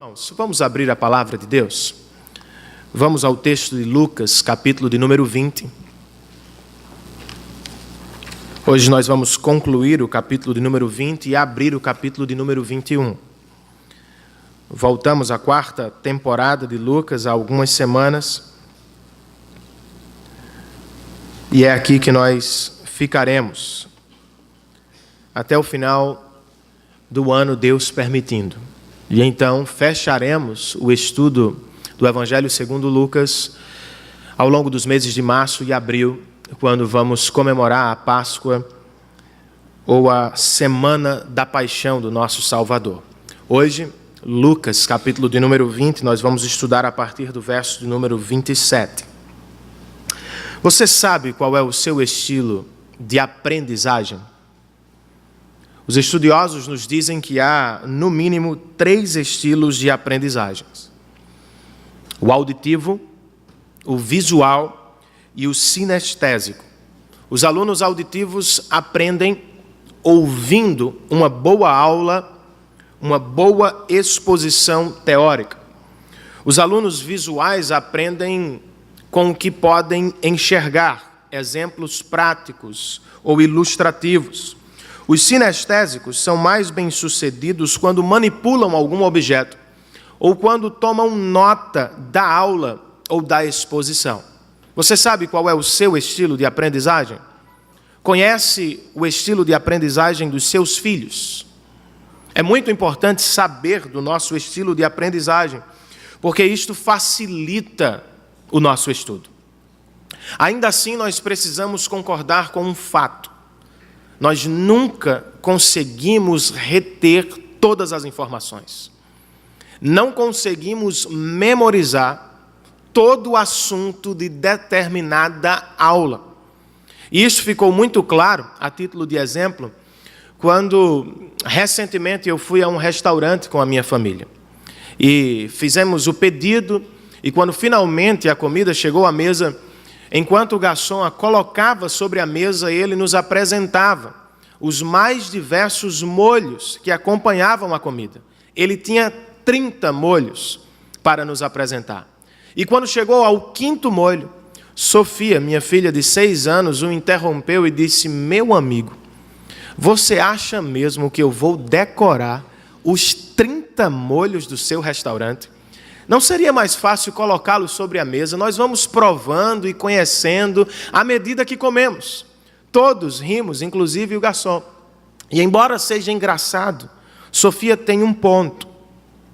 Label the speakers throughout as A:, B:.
A: Irmãos, vamos abrir a palavra de Deus. Vamos ao texto de Lucas, capítulo de número 20. Hoje nós vamos concluir o capítulo de número 20 e abrir o capítulo de número 21. Voltamos à quarta temporada de Lucas há algumas semanas. E é aqui que nós ficaremos até o final do ano, Deus permitindo. E então fecharemos o estudo do Evangelho segundo Lucas ao longo dos meses de março e abril, quando vamos comemorar a Páscoa ou a Semana da Paixão do nosso Salvador. Hoje, Lucas, capítulo de número 20, nós vamos estudar a partir do verso de número 27. Você sabe qual é o seu estilo de aprendizagem? Os estudiosos nos dizem que há, no mínimo, 3 estilos de aprendizagens: o auditivo, o visual e o sinestésico. Os alunos auditivos aprendem ouvindo uma boa aula, uma boa exposição teórica. Os alunos visuais aprendem com o que podem enxergar, exemplos práticos ou ilustrativos. Os sinestésicos são mais bem-sucedidos quando manipulam algum objeto ou quando tomam nota da aula ou da exposição. Você sabe qual é o seu estilo de aprendizagem? Conhece o estilo de aprendizagem dos seus filhos? É muito importante saber do nosso estilo de aprendizagem, porque isto facilita o nosso estudo. Ainda assim, nós precisamos concordar com um fato. Nós nunca conseguimos reter todas as informações. Não conseguimos memorizar todo o assunto de determinada aula. E isso ficou muito claro, a título de exemplo, quando recentemente eu fui a um restaurante com a minha família. E fizemos o pedido, e quando finalmente a comida chegou à mesa, enquanto o garçom a colocava sobre a mesa, ele nos apresentava os mais diversos molhos que acompanhavam a comida. Ele tinha 30 molhos para nos apresentar. E quando chegou ao 5º molho, Sofia, minha filha de 6 anos, o interrompeu e disse: "Meu amigo, você acha mesmo que eu vou decorar os 30 molhos do seu restaurante? Não seria mais fácil colocá-los sobre a mesa? Nós vamos provando e conhecendo à medida que comemos." Todos rimos, inclusive o garçom. E embora seja engraçado, Sofia tem um ponto.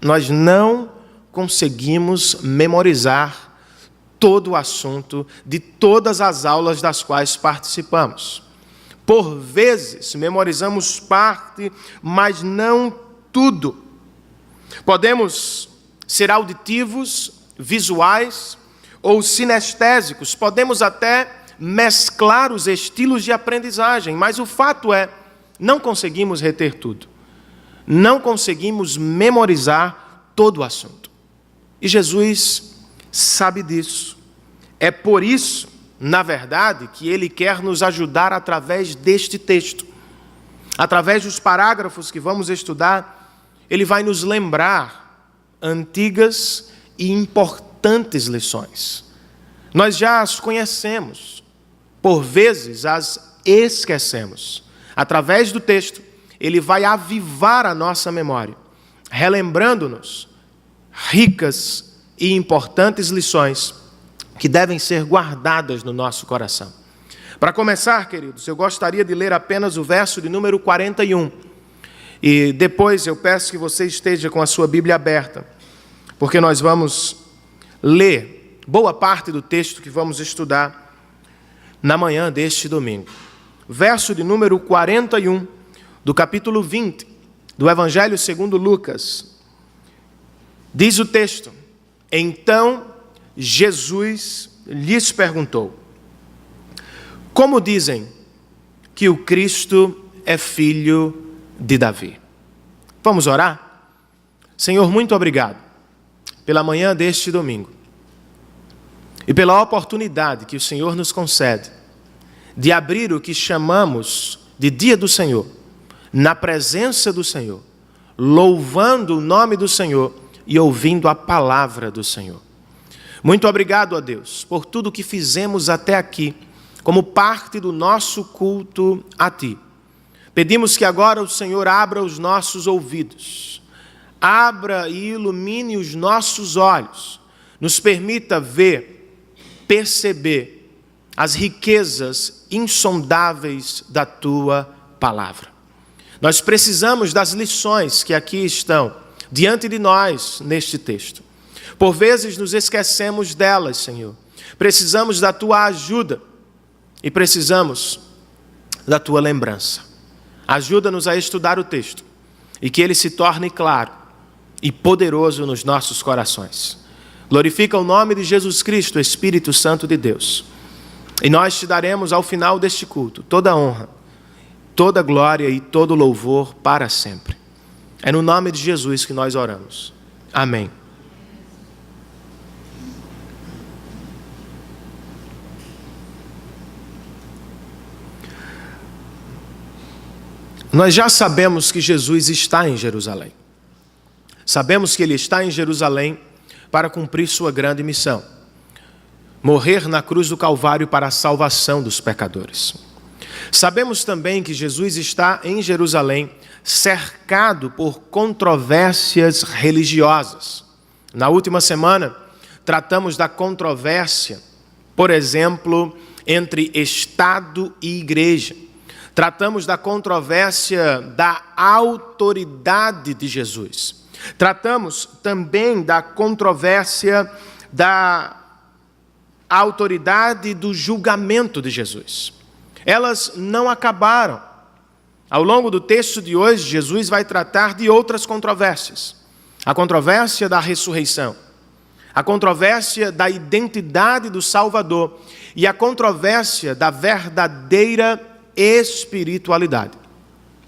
A: Nós não conseguimos memorizar todo o assunto de todas as aulas das quais participamos. Por vezes, memorizamos parte, mas não tudo. Podemos ser auditivos, visuais ou sinestésicos. Podemos até mesclar os estilos de aprendizagem, mas o fato é, não conseguimos reter tudo. Não conseguimos memorizar todo o assunto. E Jesus sabe disso. É por isso, na verdade, que Ele quer nos ajudar através deste texto. Através dos parágrafos que vamos estudar, Ele vai nos lembrar antigas e importantes lições. Nós já as conhecemos, por vezes as esquecemos. Através do texto, ele vai avivar a nossa memória, relembrando-nos ricas e importantes lições que devem ser guardadas no nosso coração. Para começar, queridos, eu gostaria de ler apenas o verso de número 41. E depois eu peço que você esteja com a sua Bíblia aberta, porque nós vamos ler boa parte do texto que vamos estudar na manhã deste domingo. Verso de número 41 do capítulo 20 do Evangelho segundo Lucas. Diz o texto: "Então Jesus lhes perguntou: como dizem que o Cristo é filho de Davi?" Vamos orar? Senhor, muito obrigado pela manhã deste domingo e pela oportunidade que o Senhor nos concede de abrir o que chamamos de Dia do Senhor, na presença do Senhor, louvando o nome do Senhor, e ouvindo a palavra do Senhor. Muito obrigado a Deus por tudo que fizemos até aqui, como parte do nosso culto a Ti. Pedimos que agora o Senhor abra os nossos ouvidos, abra e ilumine os nossos olhos, nos permita ver, perceber as riquezas insondáveis da Tua palavra. Nós precisamos das lições que aqui estão diante de nós neste texto. Por vezes nos esquecemos delas, Senhor. Precisamos da Tua ajuda e precisamos da Tua lembrança. Ajuda-nos a estudar o texto e que ele se torne claro e poderoso nos nossos corações. Glorifica o nome de Jesus Cristo, Espírito Santo de Deus. E nós te daremos ao final deste culto toda a honra, toda a glória e todo o louvor para sempre. É no nome de Jesus que nós oramos. Amém. Nós já sabemos que Jesus está em Jerusalém. Sabemos que Ele está em Jerusalém para cumprir sua grande missão. Morrer na cruz do Calvário para a salvação dos pecadores. Sabemos também que Jesus está em Jerusalém cercado por controvérsias religiosas. Na última semana, tratamos da controvérsia, por exemplo, entre Estado e Igreja. Tratamos da controvérsia da autoridade de Jesus. Tratamos também da controvérsia da autoridade do julgamento de Jesus. Elas não acabaram. Ao longo do texto de hoje, Jesus vai tratar de outras controvérsias. A controvérsia da ressurreição, a controvérsia da identidade do Salvador e a controvérsia da verdadeira espiritualidade.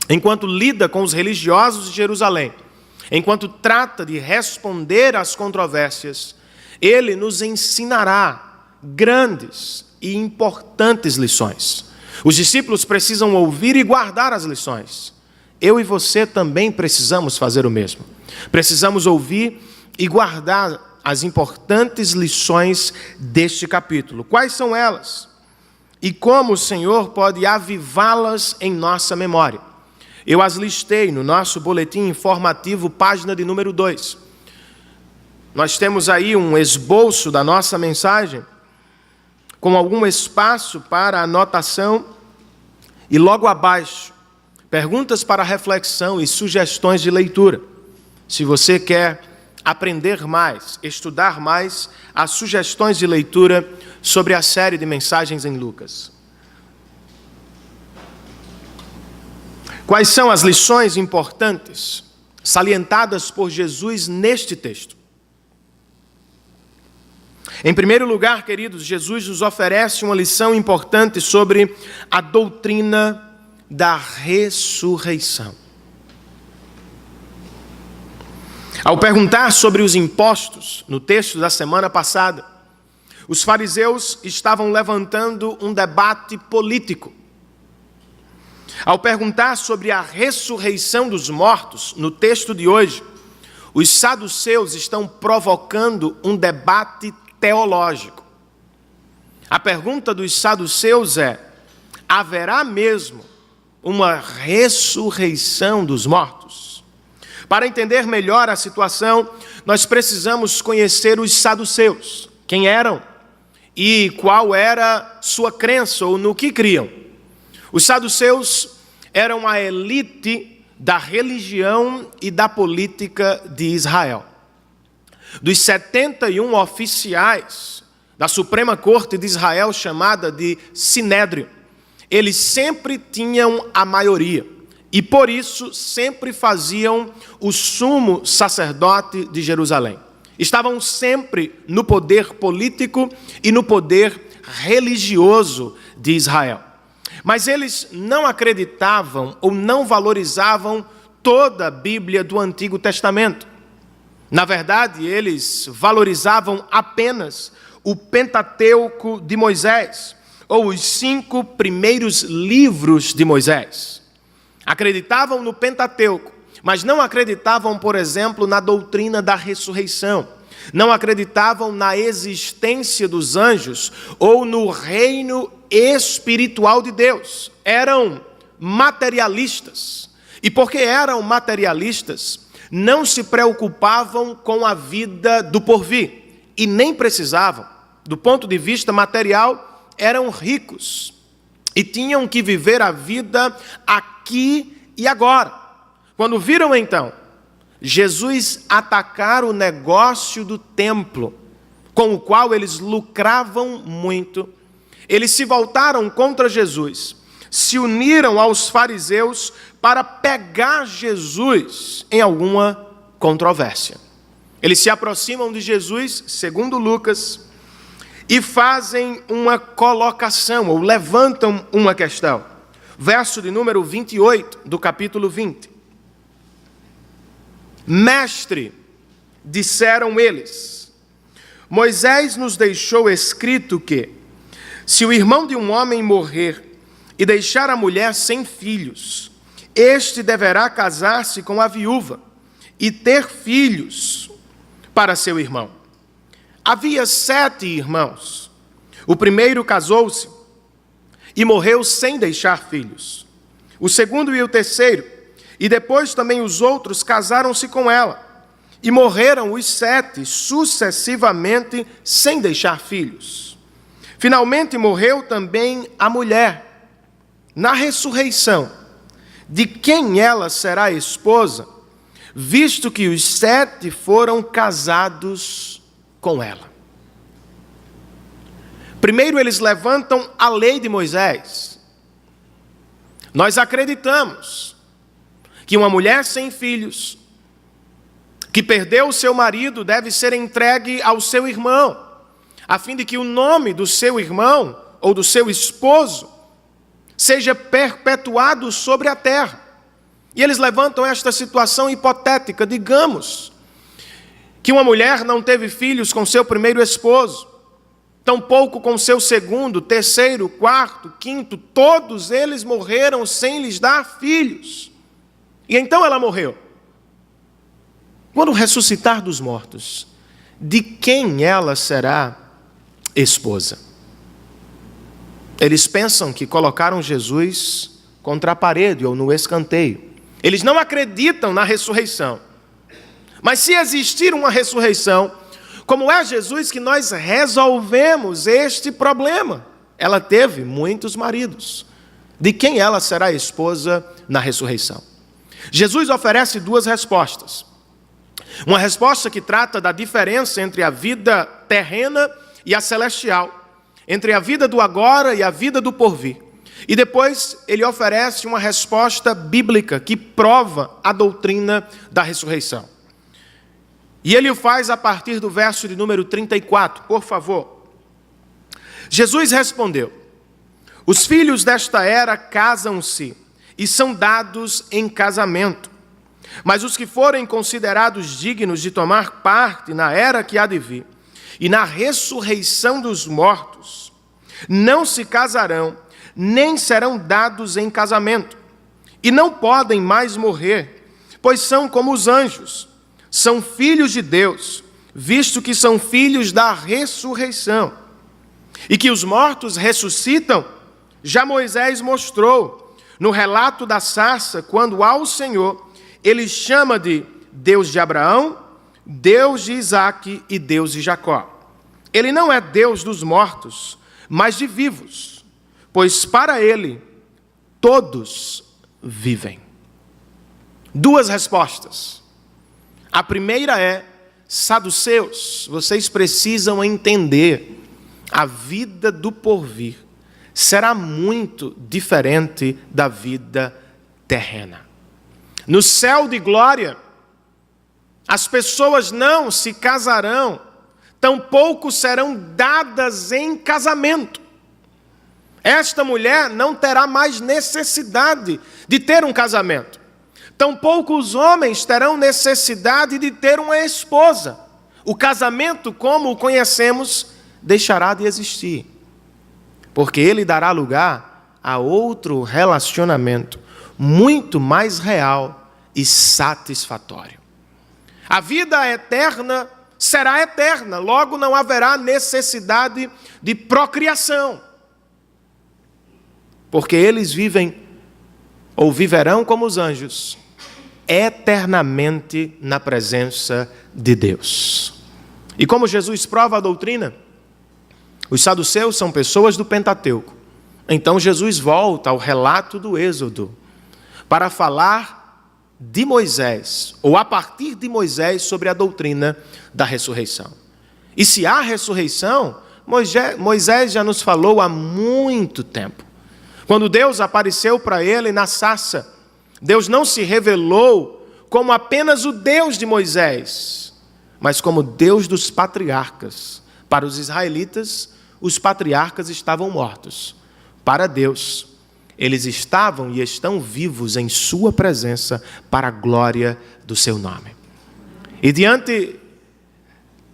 A: Enquanto lida com os religiosos de Jerusalém, enquanto trata de responder às controvérsias, ele nos ensinará grandes e importantes lições. Os discípulos precisam ouvir e guardar as lições. Eu e você também precisamos fazer o mesmo. Precisamos ouvir e guardar as importantes lições deste capítulo. Quais são elas? E como o Senhor pode avivá-las em nossa memória? Eu as listei no nosso boletim informativo, página de número 2. Nós temos aí um esboço da nossa mensagem, com algum espaço para anotação, e logo abaixo, perguntas para reflexão e sugestões de leitura. Se você quer aprender mais, estudar mais, as sugestões de leitura sobre a série de mensagens em Lucas. Quais são as lições importantes salientadas por Jesus neste texto? Em primeiro lugar, queridos, Jesus nos oferece uma lição importante sobre a doutrina da ressurreição. Ao perguntar sobre os impostos, no texto da semana passada, os fariseus estavam levantando um debate político. Ao perguntar sobre a ressurreição dos mortos, no texto de hoje, os saduceus estão provocando um debate teológico. A pergunta dos saduceus é: haverá mesmo uma ressurreição dos mortos? Para entender melhor a situação, nós precisamos conhecer os saduceus. Quem eram e qual era sua crença ou no que criam. Os saduceus eram a elite da religião e da política de Israel. Dos 71 oficiais da Suprema Corte de Israel, chamada de Sinédrio, eles sempre tinham a maioria e, por isso, sempre faziam o sumo sacerdote de Jerusalém. Estavam sempre no poder político e no poder religioso de Israel. Mas eles não acreditavam ou não valorizavam toda a Bíblia do Antigo Testamento. Na verdade, eles valorizavam apenas o Pentateuco de Moisés, ou os 5 primeiros livros de Moisés. Acreditavam no Pentateuco, mas não acreditavam, por exemplo, na doutrina da ressurreição. Não acreditavam na existência dos anjos ou no reino espiritual de Deus. Eram materialistas. E porque eram materialistas, não se preocupavam com a vida do porvir e nem precisavam. Do ponto de vista material, eram ricos e tinham que viver a vida aqui e agora. Quando viram então Jesus atacar o negócio do templo, com o qual eles lucravam muito, eles se voltaram contra Jesus, se uniram aos fariseus para pegar Jesus em alguma controvérsia. Eles se aproximam de Jesus, segundo Lucas, e fazem uma colocação, ou levantam uma questão. Verso de número 28 do capítulo 20. Mestre, disseram eles, Moisés nos deixou escrito que, se o irmão de um homem morrer e deixar a mulher sem filhos, este deverá casar-se com a viúva e ter filhos para seu irmão. Havia 7 irmãos. O primeiro casou-se e morreu sem deixar filhos. O segundo e o terceiro, e depois também os outros casaram-se com ela, e morreram os 7 sucessivamente sem deixar filhos. Finalmente morreu também a mulher. Na ressurreição, de quem ela será esposa, visto que os 7 foram casados com ela? Primeiro eles levantam a lei de Moisés. Nós acreditamos que uma mulher sem filhos, que perdeu o seu marido, deve ser entregue ao seu irmão, a fim de que o nome do seu irmão ou do seu esposo seja perpetuado sobre a terra. E eles levantam esta situação hipotética. Digamos que uma mulher não teve filhos com seu primeiro esposo, tampouco com seu segundo, terceiro, quarto, quinto, todos eles morreram sem lhes dar filhos. E então ela morreu. Quando ressuscitar dos mortos, de quem ela será esposa? Eles pensam que colocaram Jesus contra a parede ou no escanteio. Eles não acreditam na ressurreição. Mas se existir uma ressurreição, como é Jesus que nós resolvemos este problema? Ela teve muitos maridos. De quem ela será esposa na ressurreição? Jesus oferece 2 respostas. Uma resposta que trata da diferença entre a vida terrena e a celestial, entre a vida do agora e a vida do porvir. E depois ele oferece uma resposta bíblica que prova a doutrina da ressurreição. E ele o faz a partir do verso de número 34, por favor. Jesus respondeu: os filhos desta era casam-se e são dados em casamento. Mas os que forem considerados dignos de tomar parte na era que há de vir e na ressurreição dos mortos, não se casarão, nem serão dados em casamento, e não podem mais morrer, pois são como os anjos, são filhos de Deus, visto que são filhos da ressurreição. E que os mortos ressuscitam, já Moisés mostrou no relato da sarça, quando ao Senhor ele chama de Deus de Abraão, Deus de Isaque e Deus de Jacó. Ele não é Deus dos mortos, mas de vivos, pois para ele todos vivem. 2 respostas. A primeira é: saduceus, vocês precisam entender, a vida do porvir será muito diferente da vida terrena. No céu de glória, as pessoas não se casarão, tampouco serão dadas em casamento. Esta mulher não terá mais necessidade de ter um casamento. Tampouco os homens terão necessidade de ter uma esposa. O casamento, como o conhecemos, deixará de existir, porque ele dará lugar a outro relacionamento muito mais real e satisfatório. A vida eterna será eterna, logo não haverá necessidade de procriação, porque eles vivem ou viverão como os anjos, eternamente na presença de Deus. E como Jesus prova a doutrina, os saduceus são pessoas do Pentateuco. Então Jesus volta ao relato do Êxodo para falar de Moisés, ou a partir de Moisés, sobre a doutrina da ressurreição. E se há ressurreição, Moisés já nos falou há muito tempo. Quando Deus apareceu para ele na sarça, Deus não se revelou como apenas o Deus de Moisés, mas como Deus dos patriarcas. Para os israelitas, os patriarcas estavam mortos. Para Deus, eles estavam e estão vivos em sua presença para a glória do seu nome. E diante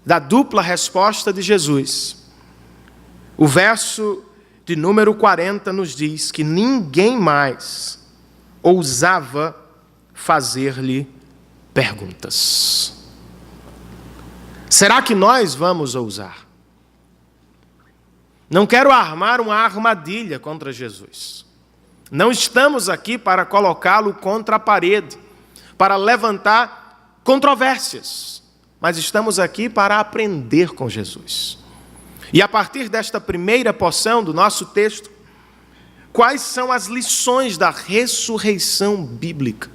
A: da dupla resposta de Jesus, o verso de número 40 nos diz que ninguém mais ousava fazer-lhe perguntas. Será que nós vamos ousar? Não quero armar uma armadilha contra Jesus. Não estamos aqui para colocá-lo contra a parede, para levantar controvérsias, mas estamos aqui para aprender com Jesus. E a partir desta primeira porção do nosso texto, quais são as lições da ressurreição bíblica?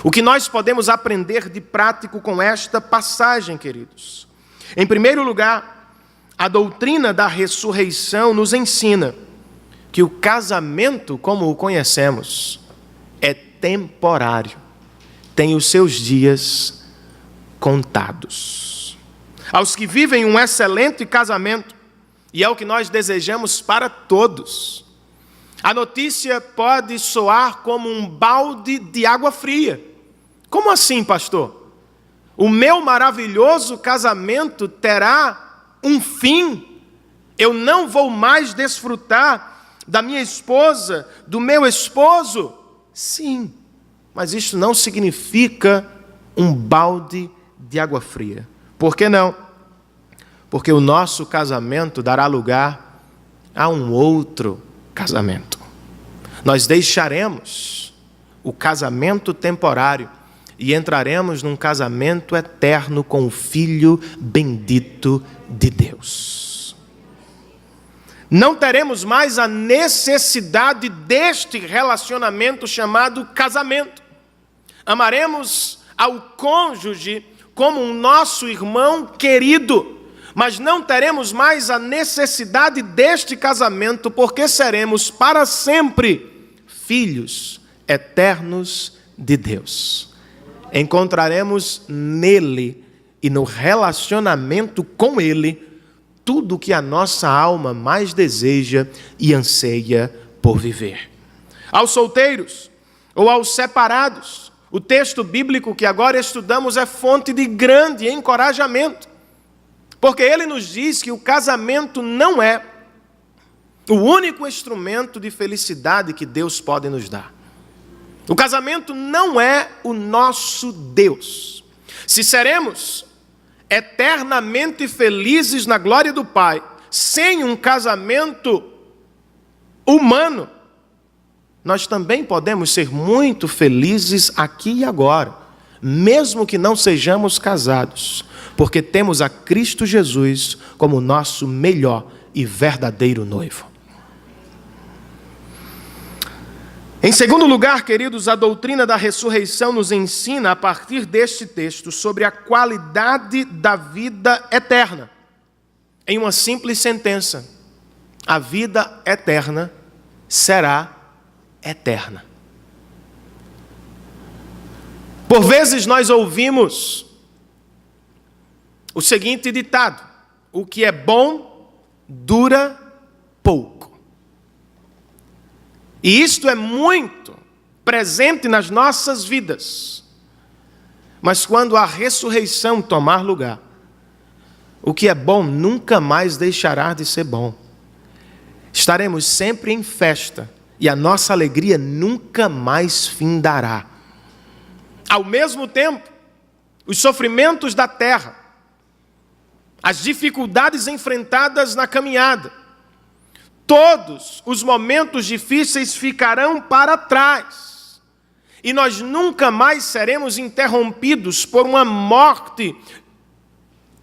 A: O que nós podemos aprender de prático com esta passagem, queridos? Em primeiro lugar, a doutrina da ressurreição nos ensina que o casamento, como o conhecemos, é temporário, tem os seus dias contados. Aos que vivem um excelente casamento, e é o que nós desejamos para todos, a notícia pode soar como um balde de água fria. Como assim, pastor? O meu maravilhoso casamento terá um fim? Eu não vou mais desfrutar da minha esposa, do meu esposo? Sim, mas isso não significa um balde de água fria. Por que não? Porque o nosso casamento dará lugar a um outro casamento. Nós deixaremos o casamento temporário e entraremos num casamento eterno com o Filho bendito de Deus. Não teremos mais a necessidade deste relacionamento chamado casamento. Amaremos ao cônjuge como um nosso irmão querido, mas não teremos mais a necessidade deste casamento, porque seremos para sempre filhos eternos de Deus. Encontraremos nele e no relacionamento com ele tudo o que a nossa alma mais deseja e anseia por viver. Aos solteiros ou aos separados, o texto bíblico que agora estudamos é fonte de grande encorajamento, porque ele nos diz que o casamento não é o único instrumento de felicidade que Deus pode nos dar. O casamento não é o nosso Deus. Se seremos eternamente felizes na glória do Pai, sem um casamento humano, nós também podemos ser muito felizes aqui e agora, mesmo que não sejamos casados, porque temos a Cristo Jesus como nosso melhor e verdadeiro noivo. Em segundo lugar, queridos, a doutrina da ressurreição nos ensina, a partir deste texto, sobre a qualidade da vida eterna. Em uma simples sentença: a vida eterna será eterna. Por vezes nós ouvimos o seguinte ditado: o que é bom dura pouco. E isto é muito presente nas nossas vidas. Mas quando a ressurreição tomar lugar, o que é bom nunca mais deixará de ser bom. Estaremos sempre em festa e a nossa alegria nunca mais findará. Ao mesmo tempo, os sofrimentos da terra, as dificuldades enfrentadas na caminhada, todos os momentos difíceis ficarão para trás. E nós nunca mais seremos interrompidos por uma morte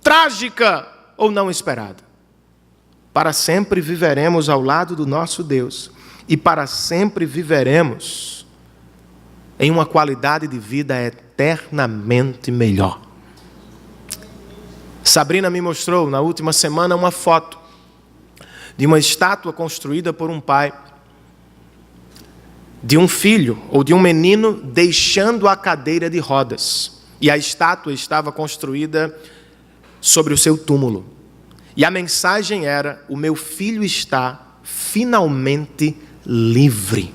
A: trágica ou não esperada. Para sempre viveremos ao lado do nosso Deus e para sempre viveremos em uma qualidade de vida eternamente melhor. Sabrina me mostrou na última semana uma foto de uma estátua construída por um pai, de um filho ou de um menino deixando a cadeira de rodas. E a estátua estava construída sobre o seu túmulo. E a mensagem era: o meu filho está finalmente livre.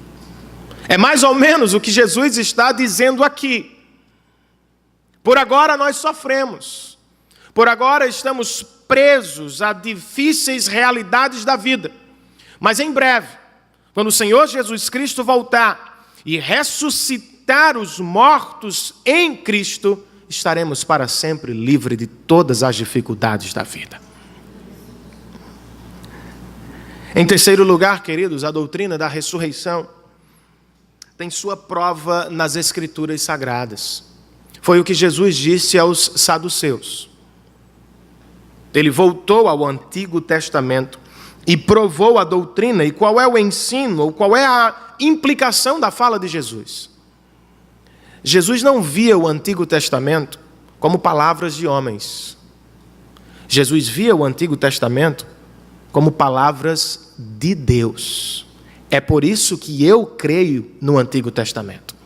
A: É mais ou menos o que Jesus está dizendo aqui. Por agora nós sofremos. Por agora estamos presos a difíceis realidades da vida. Mas em breve, quando o Senhor Jesus Cristo voltar e ressuscitar os mortos em Cristo, estaremos para sempre livres de todas as dificuldades da vida. Em terceiro lugar, queridos, a doutrina da ressurreição tem sua prova nas Escrituras Sagradas. Foi o que Jesus disse aos saduceus. Ele voltou ao Antigo Testamento e provou a doutrina e qual é o ensino, ou qual é a implicação da fala de Jesus. Jesus não via o Antigo Testamento como palavras de homens. Jesus via o Antigo Testamento como palavras de Deus. É por isso que eu creio no Antigo Testamento.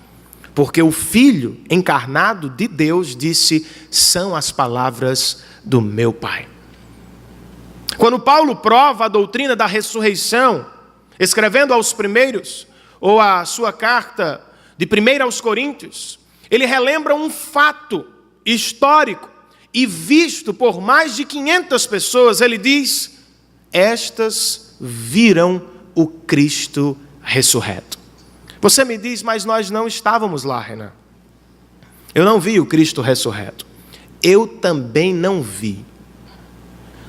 A: Porque o Filho encarnado de Deus disse: são as palavras do meu Pai. Quando Paulo prova a doutrina da ressurreição, escrevendo aos primeiros, ou a sua carta de 1 aos Coríntios, ele relembra um fato histórico e visto por mais de 500 pessoas. Ele diz: estas viram o Cristo ressurreto. Você me diz: mas nós não estávamos lá, Renan. Eu não vi o Cristo ressurreto. Eu também não vi.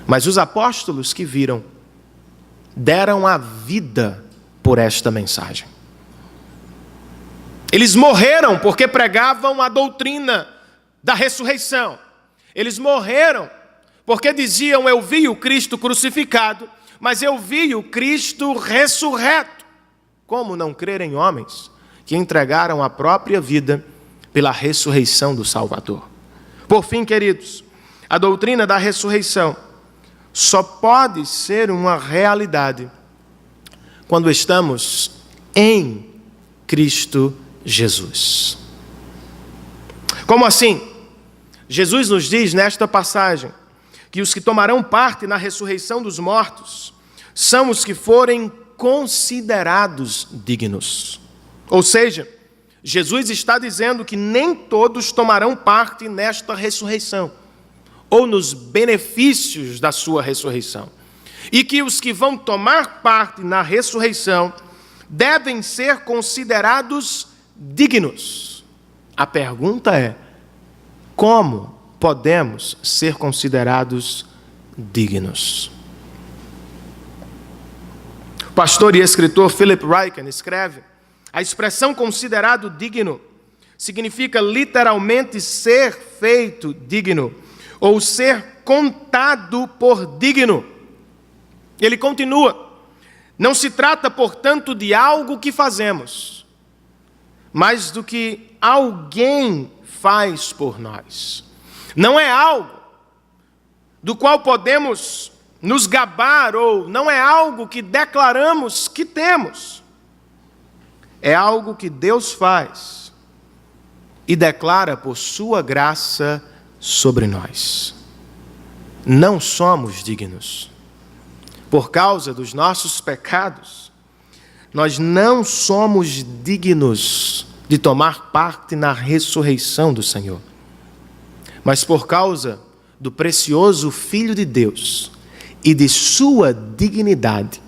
A: Mas os apóstolos que viram, deram a vida por esta mensagem. Eles morreram porque pregavam a doutrina da ressurreição. Eles morreram porque diziam: eu vi o Cristo crucificado, mas eu vi o Cristo ressurreto. Como não crer em homens que entregaram a própria vida pela ressurreição do Salvador? Por fim, queridos, a doutrina da ressurreição só pode ser uma realidade quando estamos em Cristo Jesus. Como assim? Jesus nos diz nesta passagem que os que tomarão parte na ressurreição dos mortos são os que forem considerados dignos. Ou seja, Jesus está dizendo que nem todos tomarão parte nesta ressurreição, ou nos benefícios da sua ressurreição. E que os que vão tomar parte na ressurreição devem ser considerados dignos. A pergunta é: como podemos ser considerados dignos? O pastor e escritor Philip Ryken escreve: a expressão considerado digno significa literalmente ser feito digno, ou ser contado por digno. Ele continua: não se trata, portanto, de algo que fazemos, mas do que alguém faz por nós. Não é algo do qual podemos nos gabar, ou não é algo que declaramos que temos. É algo que Deus faz e declara por sua graça sobre nós. Não somos dignos. Por causa dos nossos pecados, nós não somos dignos de tomar parte na ressurreição do Senhor. Mas por causa do precioso Filho de Deus e de sua dignidade,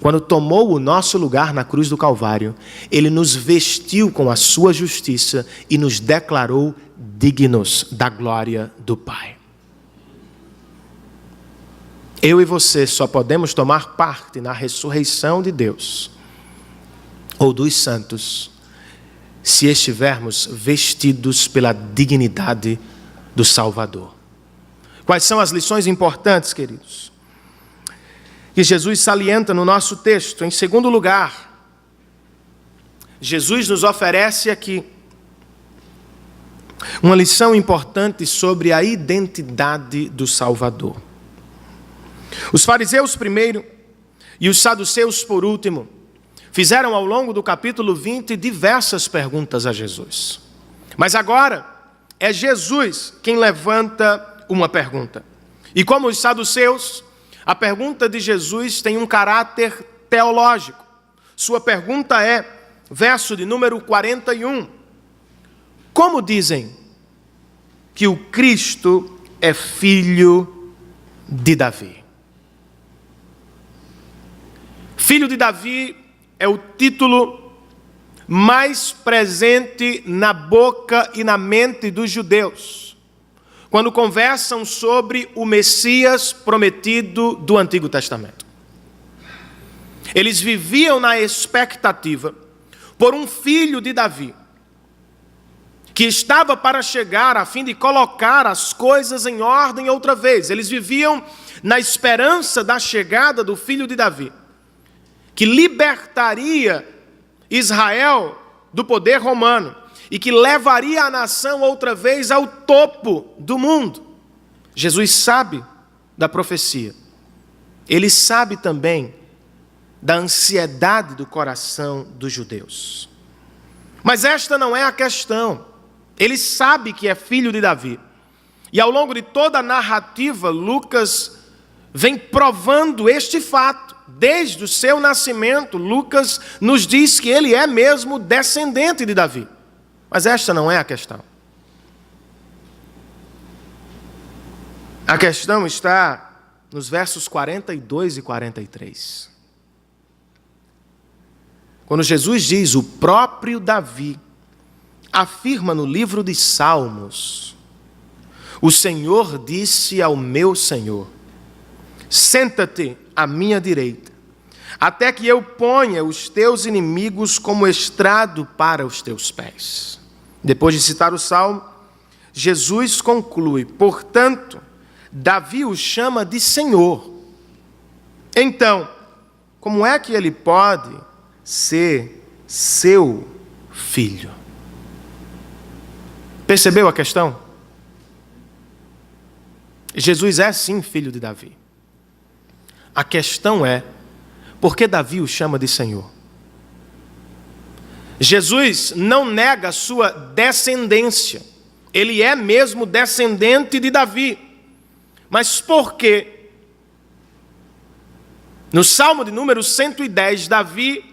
A: quando tomou o nosso lugar na cruz do Calvário, Ele nos vestiu com a sua justiça e nos declarou dignos da glória do Pai. Eu e você só podemos tomar parte na ressurreição de Deus ou dos santos se estivermos vestidos pela dignidade do Salvador. Quais são as lições importantes, queridos, que Jesus salienta no nosso texto? Em segundo lugar, Jesus nos oferece aqui uma lição importante sobre a identidade do Salvador. Os fariseus primeiro e os saduceus por último fizeram ao longo do capítulo 20 diversas perguntas a Jesus. Mas agora é Jesus quem levanta uma pergunta. E como os saduceus, a pergunta de Jesus tem um caráter teológico. Sua pergunta é, verso de número 41, como dizem que o Cristo é filho de Davi? Filho de Davi é o título mais presente na boca e na mente dos judeus, quando conversam sobre o Messias prometido do Antigo Testamento. Eles viviam na expectativa por um filho de Davi, que estava para chegar a fim de colocar as coisas em ordem outra vez. Eles viviam na esperança da chegada do filho de Davi, que libertaria Israel do poder romano e que levaria a nação outra vez ao topo do mundo. Jesus sabe da profecia. Ele sabe também da ansiedade do coração dos judeus. Mas esta não é a questão. Ele sabe que é filho de Davi. E ao longo de toda a narrativa, Lucas vem provando este fato. Desde o seu nascimento, Lucas nos diz que ele é mesmo descendente de Davi. Mas esta não é a questão. A questão está nos versos 42 e 43. Quando Jesus diz, o próprio Davi afirma no livro de Salmos, o Senhor disse ao meu Senhor, senta-te à minha direita, até que eu ponha os teus inimigos como estrado para os teus pés. Depois de citar o Salmo, Jesus conclui, portanto, Davi o chama de Senhor. Então, como é que ele pode ser seu filho? Percebeu a questão? Jesus é sim filho de Davi. A questão é, por que Davi o chama de Senhor? Jesus não nega a sua descendência. Ele é mesmo descendente de Davi. Mas por quê? No Salmo de número 110, Davi,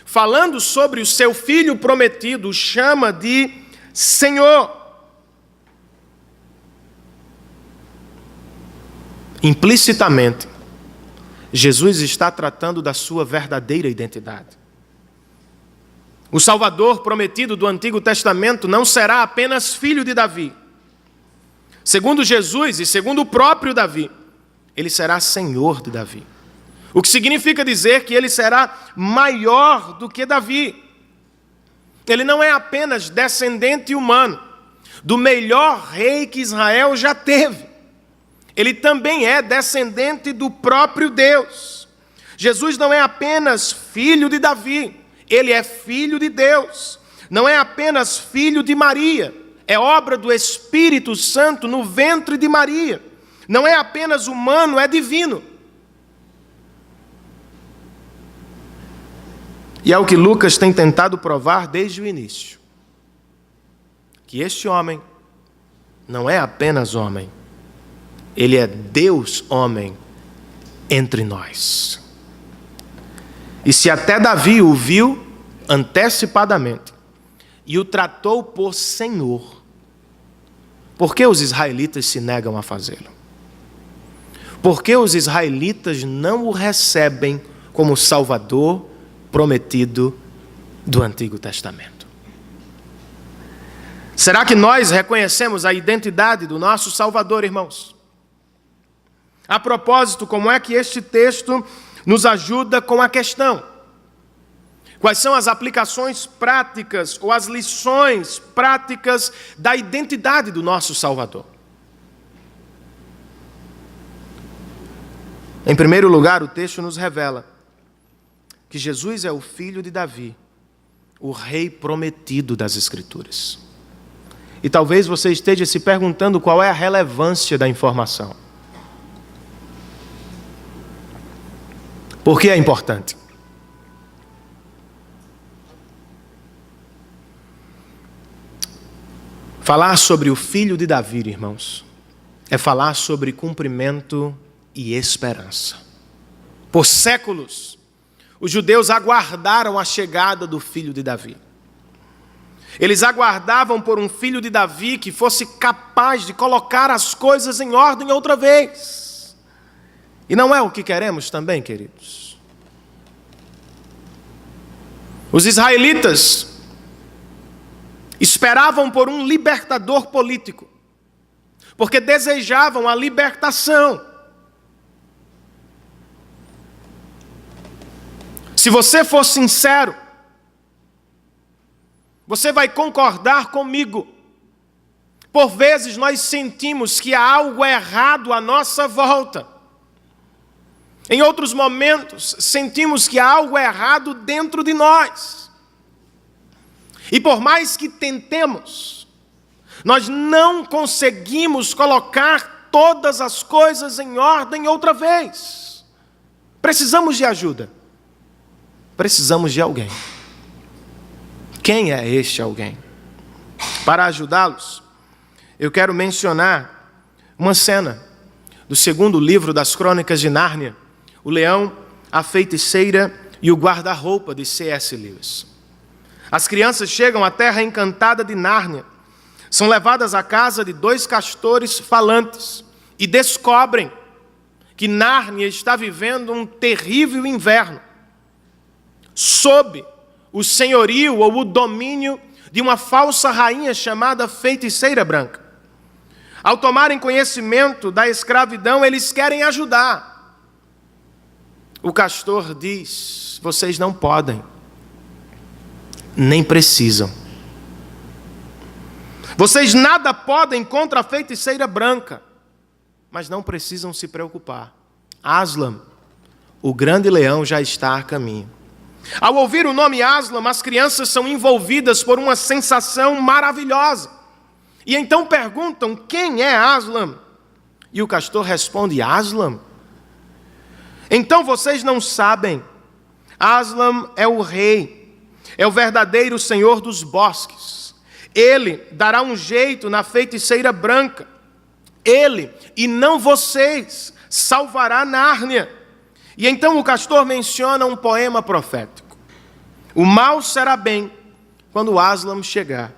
A: falando sobre o seu filho prometido, o chama de Senhor. Implicitamente, Jesus está tratando da sua verdadeira identidade. O Salvador prometido do Antigo Testamento não será apenas filho de Davi. Segundo Jesus e segundo o próprio Davi, ele será Senhor de Davi. O que significa dizer que ele será maior do que Davi. Ele não é apenas descendente humano do melhor rei que Israel já teve. Ele também é descendente do próprio Deus. Jesus não é apenas filho de Davi, ele é filho de Deus. Não é apenas filho de Maria, é obra do Espírito Santo no ventre de Maria. Não é apenas humano, é divino. E é o que Lucas tem tentado provar desde o início. Que este homem não é apenas homem, ele é Deus homem entre nós. E se até Davi o viu antecipadamente e o tratou por Senhor, por que os israelitas se negam a fazê-lo? Por que os israelitas não o recebem como o Salvador prometido do Antigo Testamento. Será que nós reconhecemos a identidade do nosso Salvador, irmãos? A propósito, como é que este texto nos ajuda com a questão? Quais são as aplicações práticas ou as lições práticas da identidade do nosso Salvador? Em primeiro lugar, o texto nos revela que Jesus é o filho de Davi, o rei prometido das Escrituras. E talvez você esteja se perguntando qual é a relevância da informação. Por que é importante? Falar sobre o filho de Davi, irmãos, é falar sobre cumprimento e esperança. Por séculos, os judeus aguardaram a chegada do filho de Davi. Eles aguardavam por um filho de Davi que fosse capaz de colocar as coisas em ordem outra vez. E não é o que queremos também, queridos. Os israelitas esperavam por um libertador político, porque desejavam a libertação. Se você for sincero, você vai concordar comigo. Por vezes nós sentimos que há algo errado à nossa volta. Em outros momentos, sentimos que há algo errado dentro de nós. E por mais que tentemos, nós não conseguimos colocar todas as coisas em ordem outra vez. Precisamos de ajuda. Precisamos de alguém. Quem é este alguém? Para ajudá-los, eu quero mencionar uma cena do segundo livro das Crônicas de Nárnia, O Leão, a Feiticeira e o Guarda-Roupa, de C.S. Lewis. As crianças chegam à terra encantada de Nárnia, são levadas à casa de 2 castores falantes e descobrem que Nárnia está vivendo um terrível inverno, sob o senhorio ou o domínio de uma falsa rainha chamada Feiticeira Branca. Ao tomarem conhecimento da escravidão, eles querem ajudar. O castor diz: vocês não podem, nem precisam. Vocês nada podem contra a Feiticeira Branca, mas não precisam se preocupar. Aslan, o grande leão, já está a caminho. Ao ouvir o nome Aslan, as crianças são envolvidas por uma sensação maravilhosa. E então perguntam: quem é Aslan? E o castor responde: Aslan? Então vocês não sabem. Aslan é o rei, é o verdadeiro senhor dos bosques. Ele dará um jeito na Feiticeira Branca. Ele, e não vocês, salvará Nárnia. E então o castor menciona um poema profético. O mal será bem quando Aslan chegar.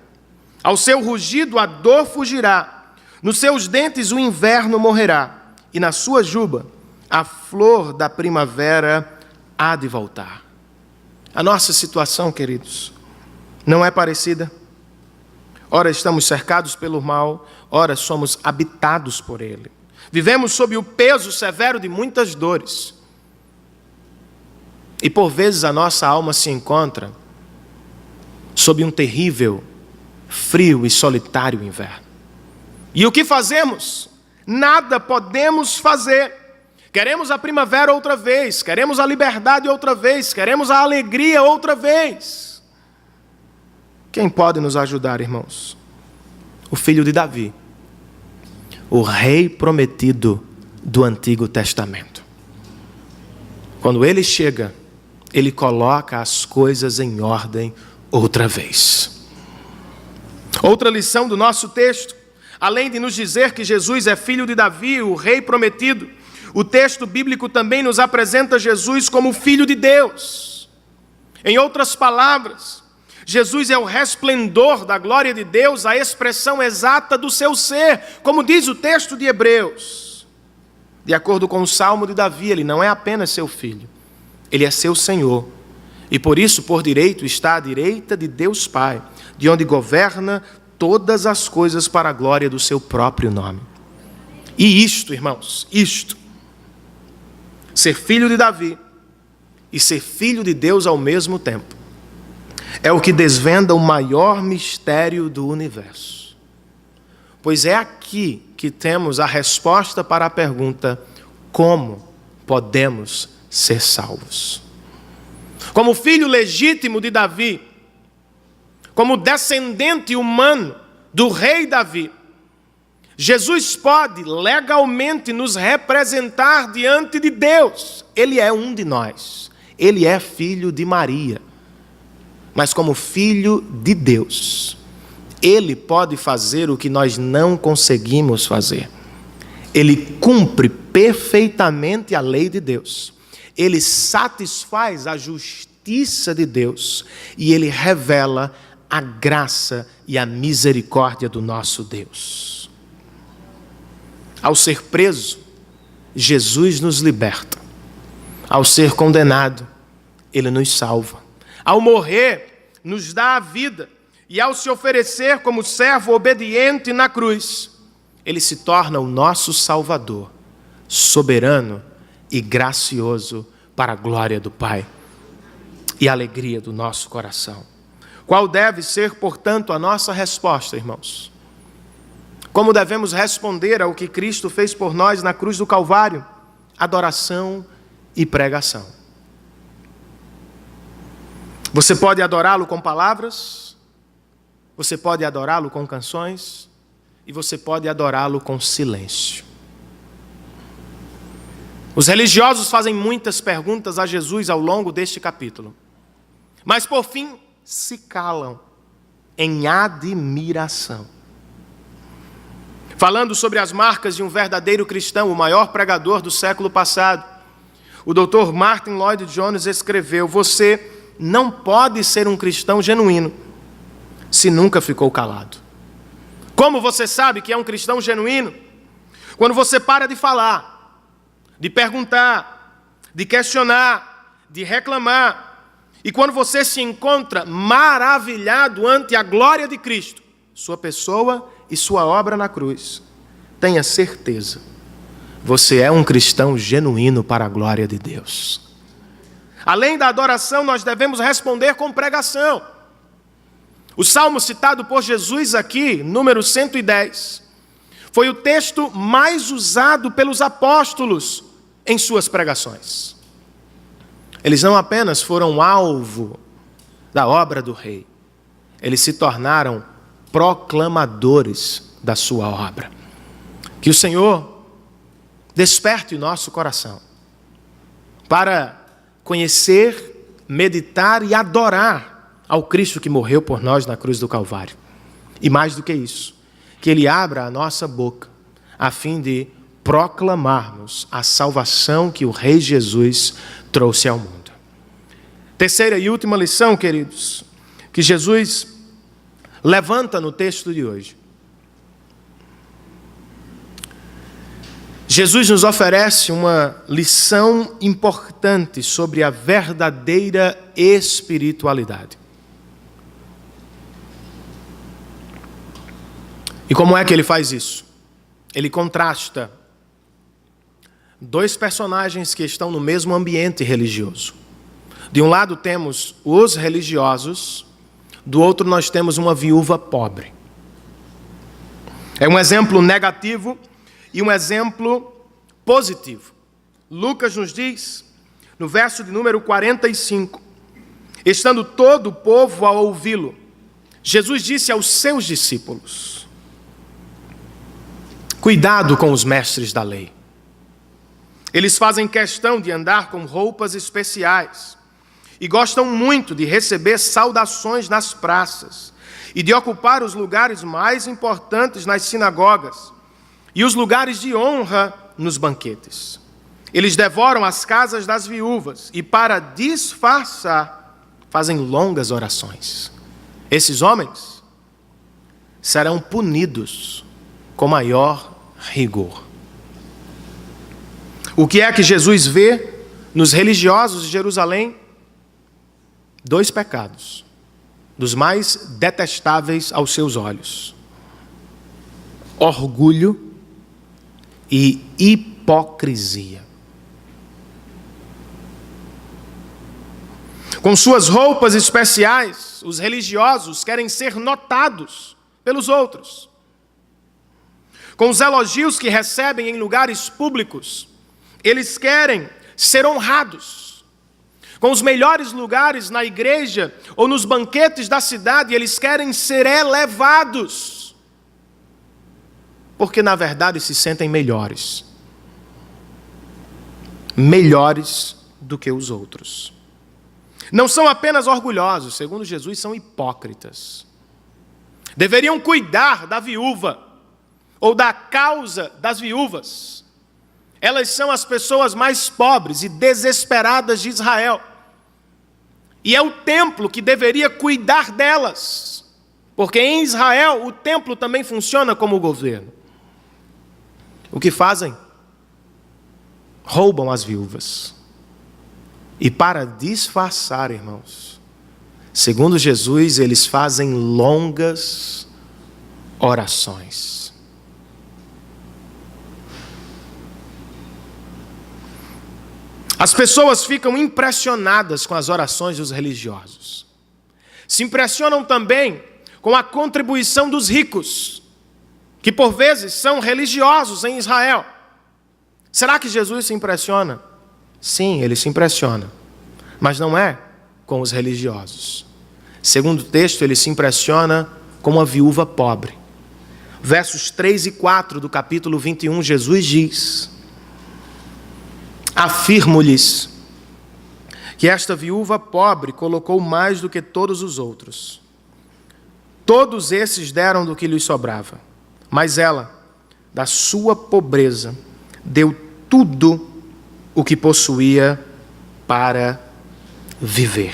A: Ao seu rugido a dor fugirá. Nos seus dentes o inverno morrerá. E na sua juba a flor da primavera há de voltar. A nossa situação, queridos, não é parecida? Ora estamos cercados pelo mal, ora somos habitados por ele. Vivemos sob o peso severo de muitas dores. E por vezes a nossa alma se encontra sob um terrível, frio e solitário inverno. E o que fazemos? Nada podemos fazer. Queremos a primavera outra vez, queremos a liberdade outra vez, queremos a alegria outra vez. Quem pode nos ajudar, irmãos? O filho de Davi, o rei prometido do Antigo Testamento. Quando ele chega, ele coloca as coisas em ordem outra vez. Outra lição do nosso texto, além de nos dizer que Jesus é filho de Davi, o rei prometido, o texto bíblico também nos apresenta Jesus como filho de Deus. Em outras palavras, Jesus é o resplendor da glória de Deus, a expressão exata do seu ser, como diz o texto de Hebreus. De acordo com o Salmo de Davi, ele não é apenas seu filho, Ele é seu Senhor. E por isso, por direito, está à direita de Deus Pai, de onde governa todas as coisas para a glória do seu próprio nome. E isto, irmãos, ser filho de Davi e ser filho de Deus ao mesmo tempo, é o que desvenda o maior mistério do universo. Pois é aqui que temos a resposta para a pergunta: como podemos ser salvos? Como filho legítimo de Davi, como descendente humano do rei Davi, Jesus pode legalmente nos representar diante de Deus. Ele é um de nós. Ele é filho de Maria. Mas como filho de Deus, ele pode fazer o que nós não conseguimos fazer. Ele cumpre perfeitamente a lei de Deus. Ele satisfaz a justiça de Deus. E ele revela a graça e a misericórdia do nosso Deus. Ao ser preso, Jesus nos liberta. Ao ser condenado, ele nos salva. Ao morrer, nos dá a vida. E ao se oferecer como servo obediente na cruz, ele se torna o nosso Salvador, soberano e gracioso para a glória do Pai e a alegria do nosso coração. Qual deve ser, portanto, a nossa resposta, irmãos? Como devemos responder ao que Cristo fez por nós na cruz do Calvário? Adoração e pregação. Você pode adorá-lo com palavras, você pode adorá-lo com canções, e você pode adorá-lo com silêncio. Os religiosos fazem muitas perguntas a Jesus ao longo deste capítulo, mas por fim se calam em admiração. Falando sobre as marcas de um verdadeiro cristão, o maior pregador do século passado, o Dr. Martin Lloyd Jones escreveu: você não pode ser um cristão genuíno se nunca ficou calado. Como você sabe que é um cristão genuíno? Quando você para de falar, de perguntar, de questionar, de reclamar, e quando você se encontra maravilhado ante a glória de Cristo, sua pessoa e sua obra na cruz, tenha certeza, você é um cristão genuíno para a glória de Deus. Além da adoração, nós devemos responder com pregação. O salmo citado por Jesus aqui, número 110, foi o texto mais usado pelos apóstolos em suas pregações. Eles não apenas foram alvo da obra do rei, eles se tornaram proclamadores da sua obra. Que o Senhor desperte o nosso coração para conhecer, meditar e adorar ao Cristo que morreu por nós na cruz do Calvário. E mais do que isso, que Ele abra a nossa boca a fim de proclamarmos a salvação que o Rei Jesus trouxe ao mundo. Terceira e última lição, queridos, que Jesus levanta no texto de hoje. Jesus nos oferece uma lição importante sobre a verdadeira espiritualidade. E como é que ele faz isso? Ele contrasta dois personagens que estão no mesmo ambiente religioso. De um lado temos os religiosos, do outro nós temos uma viúva pobre. É um exemplo negativo e um exemplo positivo. Lucas nos diz, no verso de número 45, estando todo o povo a ouvi-lo, Jesus disse aos seus discípulos: cuidado com os mestres da lei. Eles fazem questão de andar com roupas especiais e gostam muito de receber saudações nas praças e de ocupar os lugares mais importantes nas sinagogas e os lugares de honra nos banquetes. Eles devoram as casas das viúvas e, para disfarçar, fazem longas orações. Esses homens serão punidos com maior rigor. O que é que Jesus vê nos religiosos de Jerusalém 2 pecados, dos mais detestáveis aos seus olhos: orgulho e hipocrisia. Com suas roupas especiais, os religiosos querem ser notados pelos outros. Com os elogios que recebem em lugares públicos, eles querem ser honrados. Com os melhores lugares na igreja ou nos banquetes da cidade, eles querem ser elevados. Porque, na verdade, se sentem melhores. Melhores do que os outros. Não são apenas orgulhosos, segundo Jesus, são hipócritas. Deveriam cuidar da viúva, ou da causa das viúvas. Elas são as pessoas mais pobres e desesperadas de Israel. E é o templo que deveria cuidar delas, porque em Israel o templo também funciona como governo. O que fazem? Roubam as viúvas. E para disfarçar, irmãos, segundo Jesus, eles fazem longas orações. As pessoas ficam impressionadas com as orações dos religiosos. Se impressionam também com a contribuição dos ricos, que por vezes são religiosos em Israel. Será que Jesus se impressiona? Sim, ele se impressiona, mas não é com os religiosos. Segundo o texto, ele se impressiona com uma viúva pobre. Versos 3 e 4 do capítulo 21, Jesus diz: afirmo-lhes que esta viúva pobre colocou mais do que todos os outros. Todos esses deram do que lhes sobrava, mas ela, da sua pobreza, deu tudo o que possuía para viver.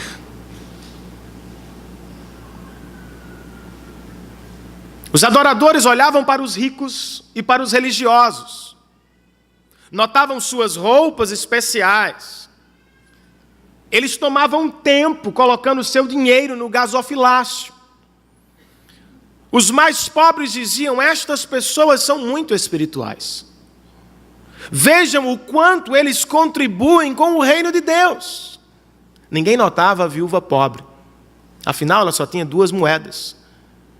A: Os adoradores olhavam para os ricos e para os religiosos. Notavam suas roupas especiais. Eles tomavam tempo colocando seu dinheiro no gasofilácio. Os mais pobres diziam: estas pessoas são muito espirituais. Vejam o quanto eles contribuem com o reino de Deus. Ninguém notava a viúva pobre. Afinal, ela só tinha 2 moedas.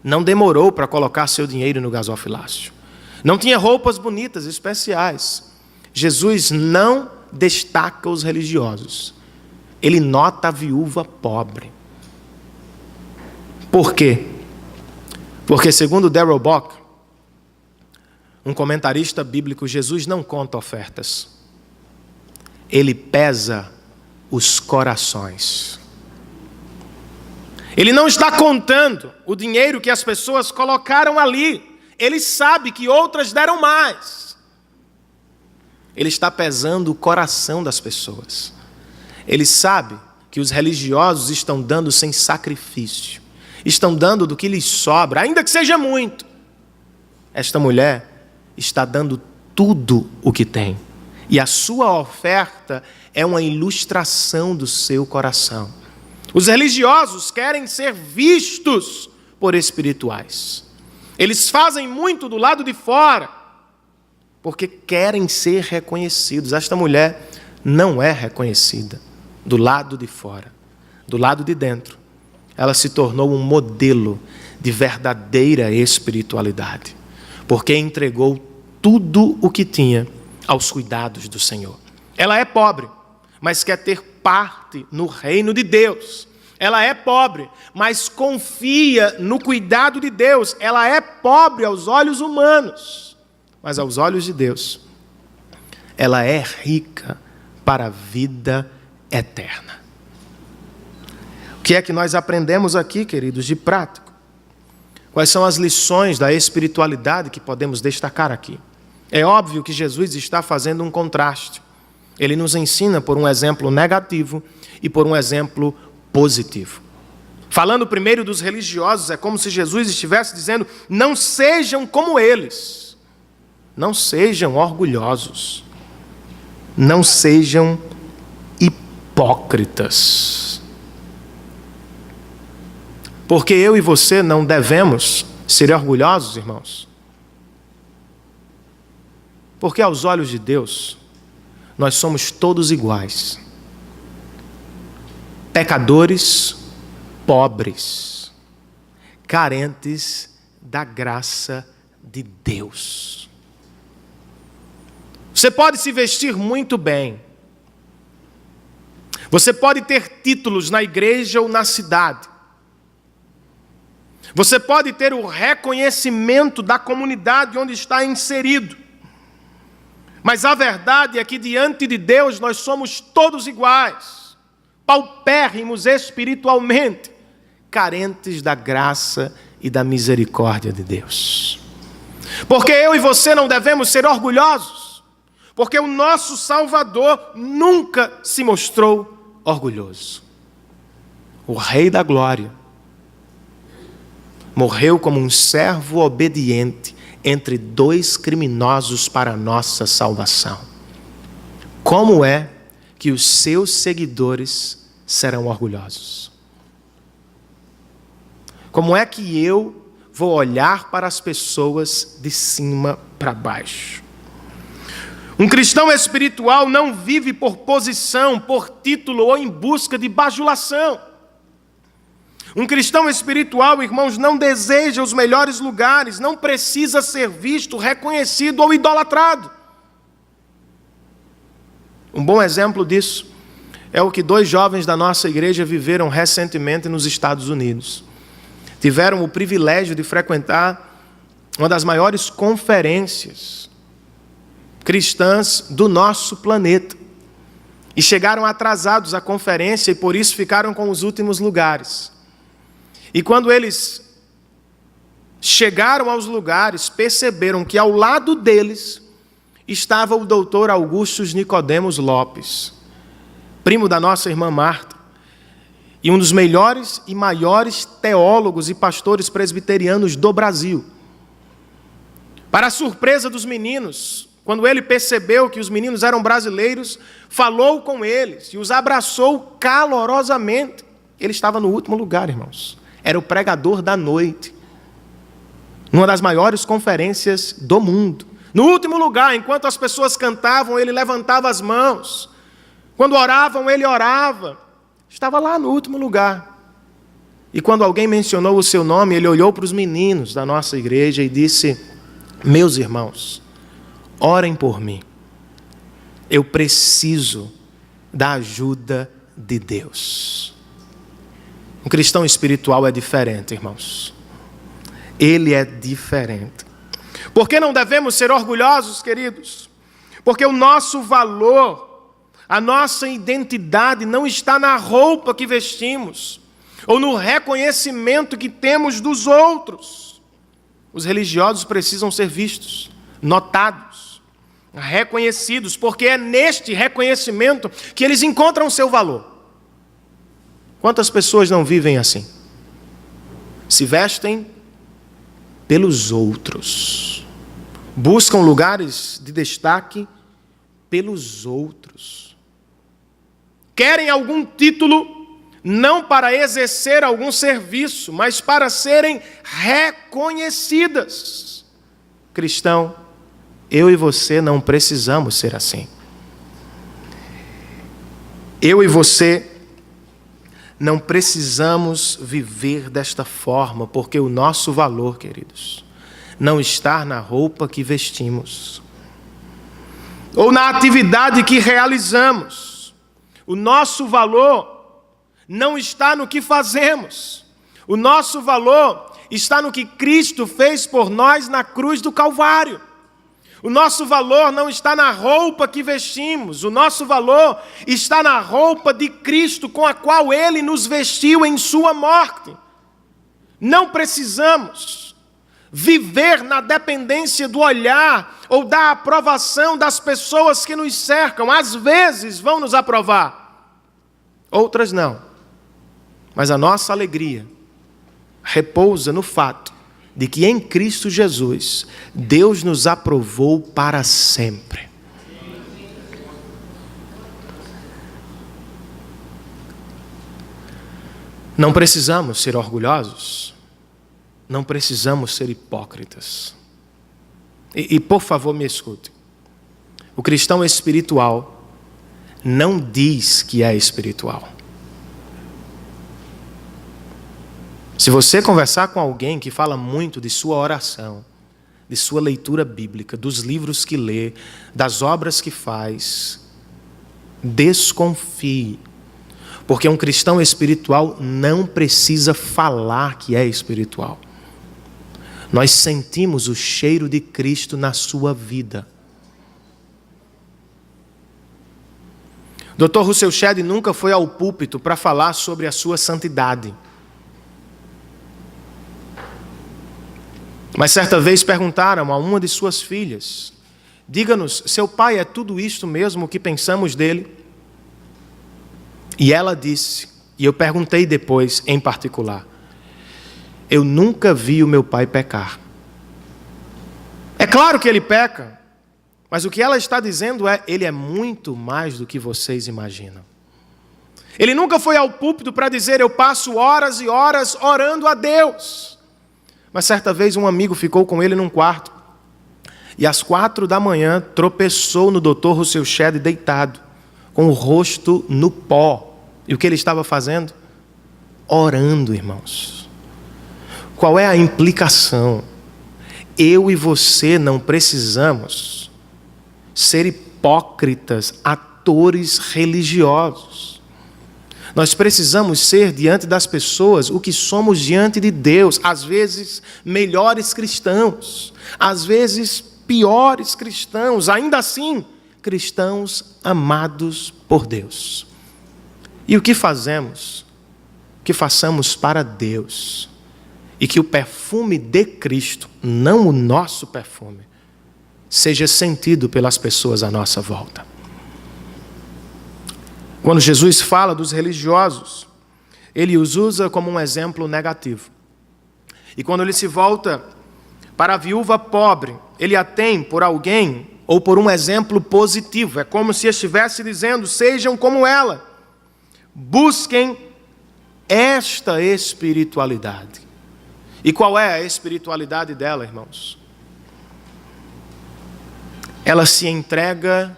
A: Não demorou para colocar seu dinheiro no gasofilácio. Não tinha roupas bonitas, especiais. Jesus não destaca os religiosos. Ele nota a viúva pobre. Por quê? Porque, segundo Darrell Bock, um comentarista bíblico, Jesus não conta ofertas. Ele pesa os corações. Ele não está contando o dinheiro que as pessoas colocaram ali. Ele sabe que outras deram mais. Ele está pesando o coração das pessoas. Ele sabe que os religiosos estão dando sem sacrifício. Estão dando do que lhes sobra, ainda que seja muito. Esta mulher está dando tudo o que tem. E a sua oferta é uma ilustração do seu coração. Os religiosos querem ser vistos por espirituais. Eles fazem muito do lado de fora, porque querem ser reconhecidos. Esta mulher não é reconhecida do lado de fora. Do lado de dentro, ela se tornou um modelo de verdadeira espiritualidade, porque entregou tudo o que tinha aos cuidados do Senhor. Ela é pobre, mas quer ter parte no reino de Deus. Ela é pobre, mas confia no cuidado de Deus. Ela é pobre aos olhos humanos, mas aos olhos de Deus, ela é rica para a vida eterna. O que é que nós aprendemos aqui, queridos, de prático? Quais são as lições da espiritualidade que podemos destacar aqui? É óbvio que Jesus está fazendo um contraste. Ele nos ensina por um exemplo negativo e por um exemplo positivo. Falando primeiro dos religiosos, é como se Jesus estivesse dizendo: não sejam como eles. Não sejam orgulhosos. Não sejam hipócritas. Porque eu e você não devemos ser orgulhosos, irmãos. Porque aos olhos de Deus, nós somos todos iguais. Pecadores, pobres, carentes da graça de Deus. Você pode se vestir muito bem. Você pode ter títulos na igreja ou na cidade. Você pode ter o reconhecimento da comunidade onde está inserido. Mas a verdade é que diante de Deus nós somos todos iguais, paupérrimos espiritualmente, carentes da graça e da misericórdia de Deus. Porque eu e você não devemos ser orgulhosos, porque o nosso Salvador nunca se mostrou orgulhoso. O Rei da Glória morreu como um servo obediente entre dois criminosos para a nossa salvação. Como é que os seus seguidores serão orgulhosos? Como é que eu vou olhar para as pessoas de cima para baixo? Um cristão espiritual não vive por posição, por título ou em busca de bajulação. Um cristão espiritual, irmãos, não deseja os melhores lugares, não precisa ser visto, reconhecido ou idolatrado. Um bom exemplo disso é o que dois jovens da nossa igreja viveram recentemente nos Estados Unidos. Tiveram o privilégio de frequentar uma das maiores conferências cristãs do nosso planeta. E chegaram atrasados à conferência e por isso ficaram com os últimos lugares. E quando eles chegaram aos lugares, perceberam que ao lado deles estava o doutor Augustus Nicodemos Lopes, primo da nossa irmã Marta, e um dos melhores e maiores teólogos e pastores presbiterianos do Brasil. Para a surpresa dos meninos, quando ele percebeu que os meninos eram brasileiros, falou com eles e os abraçou calorosamente. Ele estava no último lugar, irmãos. Era o pregador da noite, numa das maiores conferências do mundo. No último lugar, enquanto as pessoas cantavam, ele levantava as mãos. Quando oravam, ele orava. Estava lá no último lugar. E quando alguém mencionou o seu nome, ele olhou para os meninos da nossa igreja e disse: meus irmãos, orem por mim. Eu preciso da ajuda de Deus. Um cristão espiritual é diferente, irmãos. Ele é diferente. Por que não devemos ser orgulhosos, queridos? Porque o nosso valor, a nossa identidade não está na roupa que vestimos, ou no reconhecimento que temos dos outros. Os religiosos precisam ser vistos, notados, reconhecidos, porque é neste reconhecimento que eles encontram o seu valor. Quantas pessoas não vivem assim? Se vestem pelos outros. Buscam lugares de destaque pelos outros. Querem algum título, não para exercer algum serviço, mas para serem reconhecidas. Cristão, eu e você não precisamos ser assim. Eu e você não precisamos viver desta forma, porque o nosso valor, queridos, não está na roupa que vestimos, ou na atividade que realizamos. O nosso valor não está no que fazemos. O nosso valor está no que Cristo fez por nós na cruz do Calvário. O nosso valor não está na roupa que vestimos, o nosso valor está na roupa de Cristo com a qual Ele nos vestiu em sua morte. Não precisamos viver na dependência do olhar ou da aprovação das pessoas que nos cercam. Às vezes vão nos aprovar, outras não. Mas a nossa alegria repousa no fato de que em Cristo Jesus, Deus nos aprovou para sempre. Não precisamos ser orgulhosos, não precisamos ser hipócritas. E por favor, me escute. O cristão espiritual não diz que é espiritual. Se você conversar com alguém que fala muito de sua oração, de sua leitura bíblica, dos livros que lê, das obras que faz, desconfie. Porque um cristão espiritual não precisa falar que é espiritual. Nós sentimos o cheiro de Cristo na sua vida. Dr. Russell Shedd nunca foi ao púlpito para falar sobre a sua santidade. Mas certa vez perguntaram a uma de suas filhas: diga-nos, seu pai é tudo isto mesmo que pensamos dele? E ela disse, e eu perguntei depois em particular: eu nunca vi o meu pai pecar. É claro que ele peca, mas o que ela está dizendo é: ele é muito mais do que vocês imaginam. Ele nunca foi ao púlpito para dizer: eu passo horas e horas orando a Deus. Mas certa vez um amigo ficou com ele num quarto e às 4 da manhã tropeçou no Dr. Russell Shedd deitado, com o rosto no pó. E o que ele estava fazendo? Orando, irmãos. Qual é a implicação? Eu e você não precisamos ser hipócritas, atores religiosos. Nós precisamos ser diante das pessoas o que somos diante de Deus. Às vezes, melhores cristãos. Às vezes, piores cristãos. Ainda assim, cristãos amados por Deus. E o que fazemos? Que façamos para Deus. E que o perfume de Cristo, não o nosso perfume, seja sentido pelas pessoas à nossa volta. Quando Jesus fala dos religiosos, ele os usa como um exemplo negativo. E quando ele se volta para a viúva pobre, ele a tem por alguém ou por um exemplo positivo. É como se estivesse dizendo: sejam como ela. Busquem esta espiritualidade. E qual é a espiritualidade dela, irmãos? Ela se entrega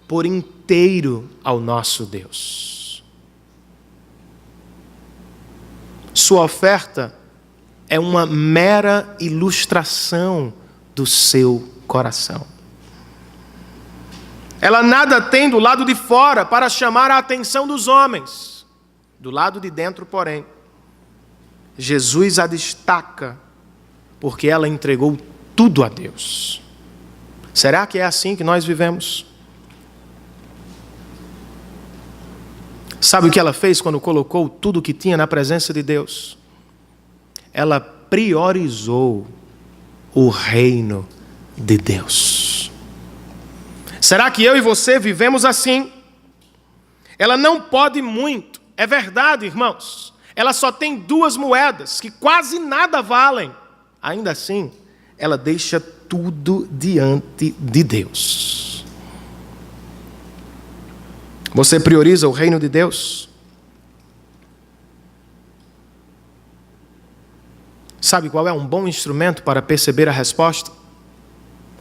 A: por inteiro ao nosso Deus. Sua oferta é uma mera ilustração do seu coração. Ela nada tem do lado de fora para chamar a atenção dos homens. Do lado de dentro, porém, Jesus a destaca porque ela entregou tudo a Deus. Será que é assim que nós vivemos? Sabe o que ela fez quando colocou tudo o que tinha na presença de Deus? Ela priorizou o reino de Deus. Será que eu e você vivemos assim? Ela não pode muito. É verdade, irmãos. Ela só tem 2 moedas que quase nada valem. Ainda assim, ela deixa tudo diante de Deus. Você prioriza o reino de Deus? Sabe qual é um bom instrumento para perceber a resposta?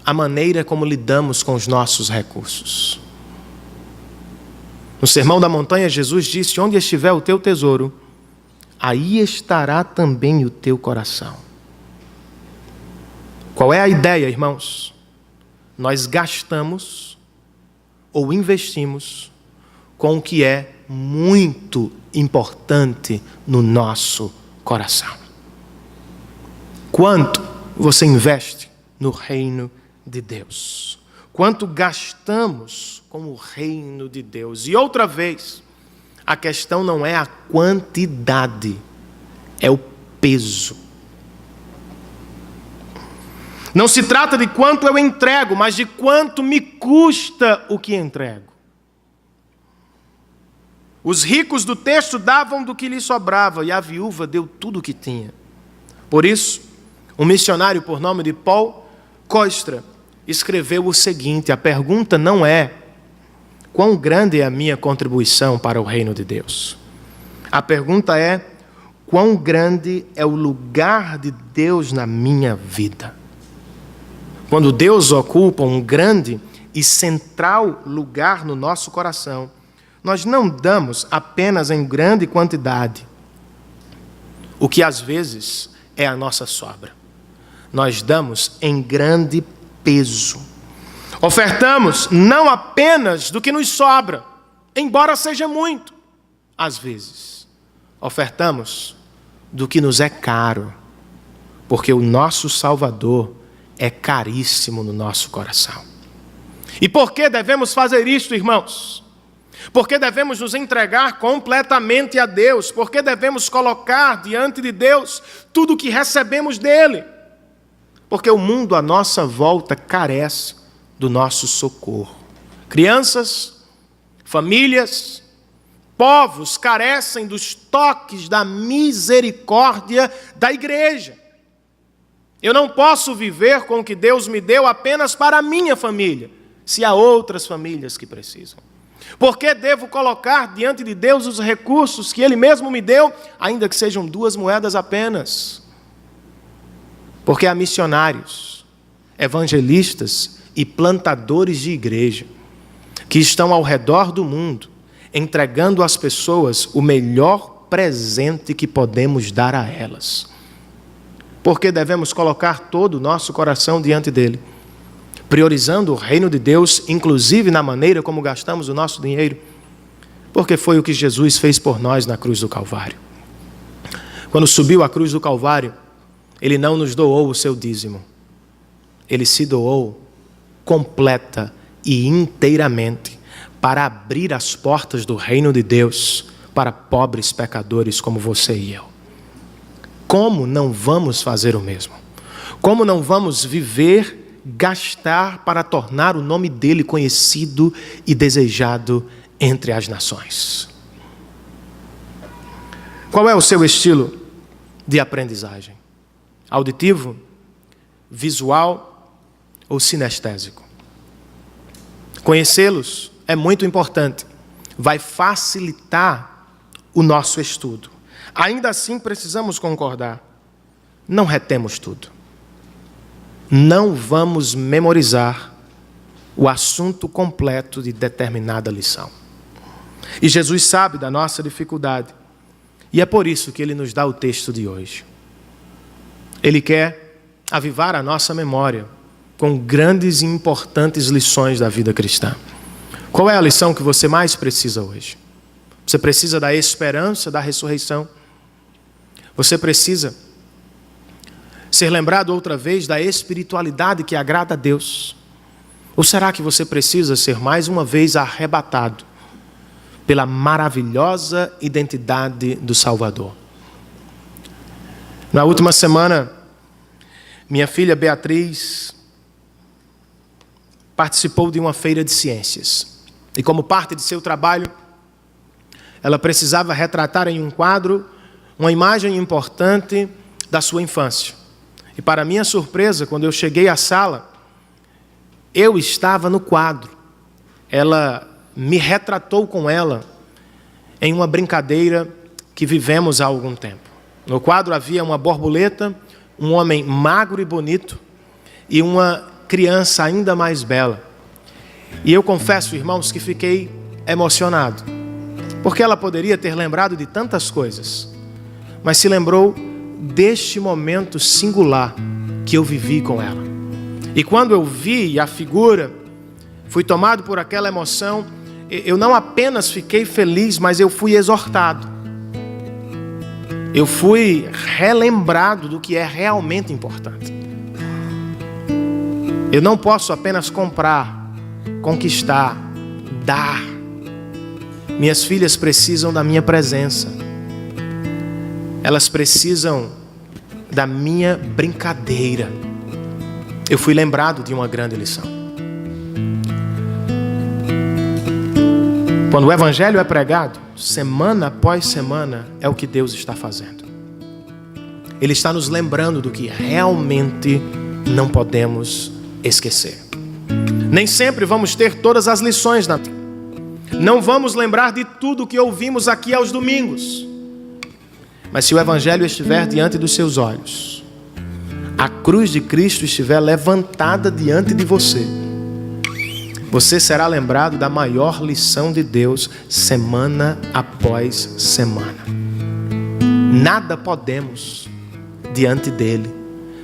A: A maneira como lidamos com os nossos recursos. No Sermão da Montanha, Jesus disse: onde estiver o teu tesouro, aí estará também o teu coração. Qual é a ideia, irmãos? Nós gastamos ou investimos com o que é muito importante no nosso coração. Quanto você investe no reino de Deus? Quanto gastamos com o reino de Deus? E outra vez, a questão não é a quantidade, é o peso. Não se trata de quanto eu entrego, mas de quanto me custa o que entrego. Os ricos do texto davam do que lhe sobrava, e a viúva deu tudo o que tinha. Por isso, um missionário por nome de Paul Koistra escreveu o seguinte: a pergunta não é quão grande é a minha contribuição para o reino de Deus. A pergunta é: quão grande é o lugar de Deus na minha vida. Quando Deus ocupa um grande e central lugar no nosso coração, nós não damos apenas em grande quantidade, o que às vezes é a nossa sobra. Nós damos em grande peso. Ofertamos não apenas do que nos sobra, embora seja muito. Às vezes, ofertamos do que nos é caro, porque o nosso Salvador é caríssimo no nosso coração. E por que devemos fazer isto, irmãos? Porque devemos nos entregar completamente a Deus, porque devemos colocar diante de Deus tudo o que recebemos dele. Porque o mundo à nossa volta carece do nosso socorro. Crianças, famílias, povos carecem dos toques da misericórdia da igreja. Eu não posso viver com o que Deus me deu apenas para a minha família, se há outras famílias que precisam. Porque devo colocar diante de Deus os recursos que Ele mesmo me deu, ainda que sejam 2 moedas apenas. Porque há missionários, evangelistas e plantadores de igreja que estão ao redor do mundo, entregando às pessoas o melhor presente que podemos dar a elas. Porque devemos colocar todo o nosso coração diante dele, priorizando o reino de Deus, inclusive na maneira como gastamos o nosso dinheiro, porque foi o que Jesus fez por nós na cruz do Calvário. Quando subiu à cruz do Calvário, Ele não nos doou o seu dízimo, Ele se doou completa e inteiramente para abrir as portas do reino de Deus para pobres pecadores como você e eu. Como não vamos fazer o mesmo? Como não vamos viver, gastar para tornar o nome dele conhecido e desejado entre as nações? Qual é o seu estilo de aprendizagem? Auditivo, visual ou sinestésico? Conhecê-los é muito importante. Vai facilitar o nosso estudo. Ainda assim, precisamos concordar. Não retemos tudo. Não vamos memorizar o assunto completo de determinada lição. E Jesus sabe da nossa dificuldade. E é por isso que Ele nos dá o texto de hoje. Ele quer avivar a nossa memória com grandes e importantes lições da vida cristã. Qual é a lição que você mais precisa hoje? Você precisa da esperança da ressurreição. Você precisa ser lembrado outra vez da espiritualidade que agrada a Deus? Ou será que você precisa ser mais uma vez arrebatado pela maravilhosa identidade do Salvador? Na última semana, minha filha Beatriz participou de uma feira de ciências. E como parte de seu trabalho, ela precisava retratar em um quadro uma imagem importante da sua infância. E para minha surpresa, quando eu cheguei à sala, eu estava no quadro. Ela me retratou com ela em uma brincadeira que vivemos há algum tempo. No quadro havia uma borboleta, um homem magro e bonito e uma criança ainda mais bela. E eu confesso, irmãos, que fiquei emocionado, porque ela poderia ter lembrado de tantas coisas, mas se lembrou deste momento singular que eu vivi com ela. E quando eu vi a figura, fui tomado por aquela emoção, eu não apenas fiquei feliz, mas eu fui exortado. Eu fui relembrado do que é realmente importante. Eu não posso apenas comprar, conquistar, dar. Minhas filhas precisam da minha presença. Elas precisam da minha brincadeira. Eu fui lembrado de uma grande lição. Quando o Evangelho é pregado, semana após semana, é o que Deus está fazendo. Ele está nos lembrando do que realmente não podemos esquecer. Nem sempre vamos ter todas as lições na vida. Não vamos lembrar de tudo que ouvimos aqui aos domingos. Mas se o Evangelho estiver diante dos seus olhos, a cruz de Cristo estiver levantada diante de você, você será lembrado da maior lição de Deus semana após semana. Nada podemos diante dele,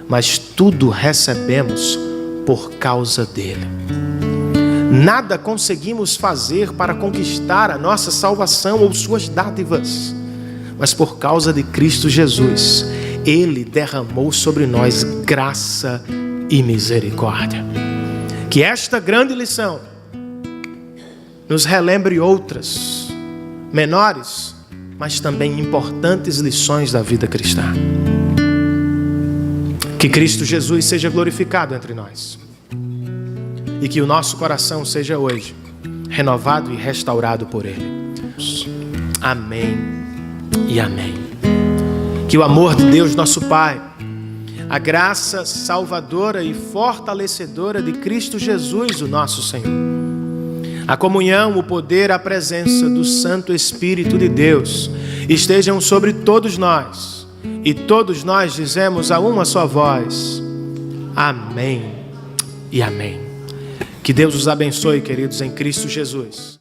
A: mas tudo recebemos por causa dele. Nada conseguimos fazer para conquistar a nossa salvação ou suas dádivas, mas por causa de Cristo Jesus, ele derramou sobre nós graça e misericórdia. Que esta grande lição nos relembre outras, menores, mas também importantes lições da vida cristã. Que Cristo Jesus seja glorificado entre nós. E que o nosso coração seja hoje renovado e restaurado por Ele. Amém e amém. Que o amor de Deus, nosso Pai, a graça salvadora e fortalecedora de Cristo Jesus, o nosso Senhor, a comunhão, o poder, a presença do Santo Espírito de Deus estejam sobre todos nós. E todos nós dizemos a uma só voz: amém e amém. Que Deus os abençoe, queridos, em Cristo Jesus.